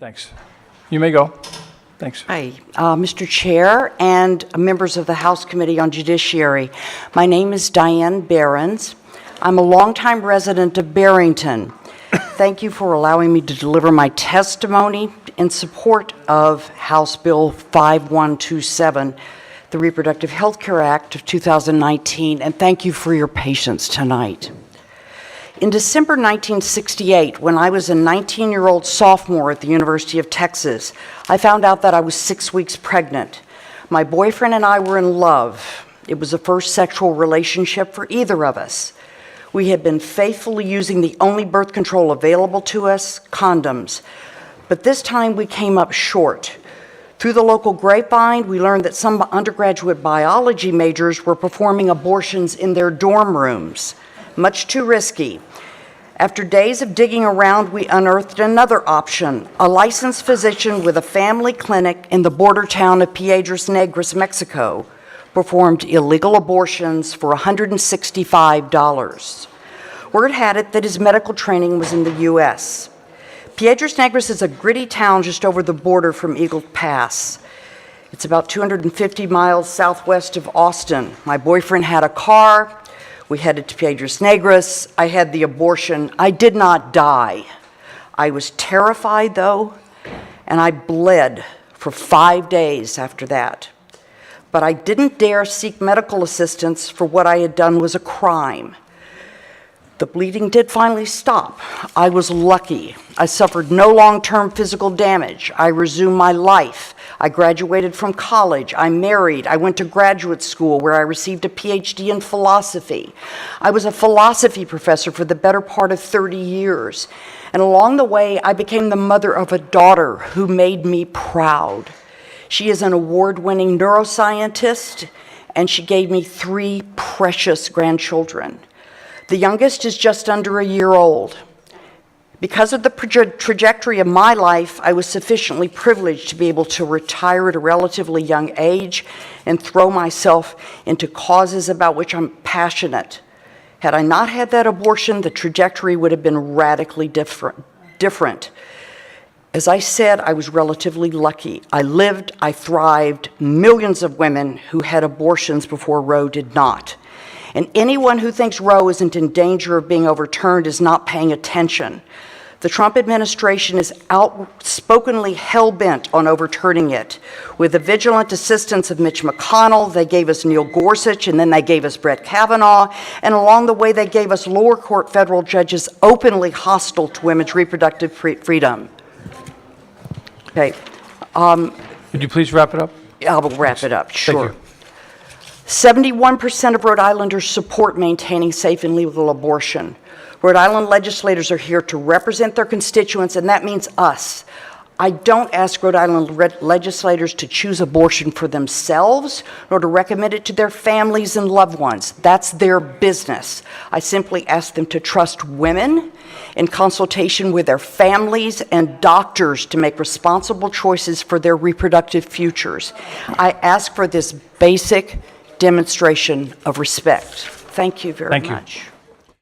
Thanks. You may go. Thanks. Hi, Mr. Chair and members of the House Committee on Judiciary. My name is Diane Behrens. I'm a longtime resident of Barrington. Thank you for allowing me to deliver my testimony in support of House Bill 5127, the Reproductive Health Care Act of 2019, and thank you for your patience tonight. In December 1968, when I was a 19-year-old sophomore at the University of Texas, I found out that I was 6 weeks pregnant. My boyfriend and I were in love. It was the first sexual relationship for either of us. We had been faithfully using the only birth control available to us, condoms. But this time we came up short. Through the local grapevine, we learned that some undergraduate biology majors were performing abortions in their dorm rooms. Much too risky. After days of digging around, we unearthed another option. A licensed physician with a family clinic in the border town of Piedras Negras, Mexico, performed illegal abortions for $165. Word had it that his medical training was in the U.S. Piedras Negras is a gritty town just over the border from Eagle Pass. It's about 250 miles southwest of Austin. My boyfriend had a car. We headed to Piedras Negras. I had the abortion. I did not die. I was terrified, though, and I bled for 5 days after that. But I didn't dare seek medical assistance, for what I had done was a crime. The bleeding did finally stop. I was lucky. I suffered no long-term physical damage. I resumed my life. I graduated from college. I married. I went to graduate school where I received a PhD in philosophy. I was a philosophy professor for the better part of 30 years. And along the way, I became the mother of a daughter who made me proud. She is an award-winning neuroscientist, and she gave me 3 precious grandchildren. The youngest is just under a year old. Because of the trajectory of my life, I was sufficiently privileged to be able to retire at a relatively young age and throw myself into causes about which I'm passionate. Had I not had that abortion, the trajectory would have been radically different. As I said, I was relatively lucky. I lived, I thrived. Millions of women who had abortions before Roe did not. And anyone who thinks Roe isn't in danger of being overturned is not paying attention. The Trump administration is outspokenly hell-bent on overturning it. With the vigilant assistance of Mitch McConnell, they gave us Neil Gorsuch, and then they gave us Brett Kavanaugh, and along the way they gave us lower court federal judges openly hostile to women's reproductive freedom. Okay. Would you please wrap it up? I will wrap it up, sure. Thank you. 71% of Rhode Islanders support maintaining safe and legal abortion. Rhode Island legislators are here to represent their constituents, and that means us. I don't ask Rhode Island legislators to choose abortion for themselves, nor to recommend it to their families and loved ones. That's their business. I simply ask them to trust women in consultation with their families and doctors to make responsible choices for their reproductive futures. I ask for this basic demonstration of respect. Thank you very much.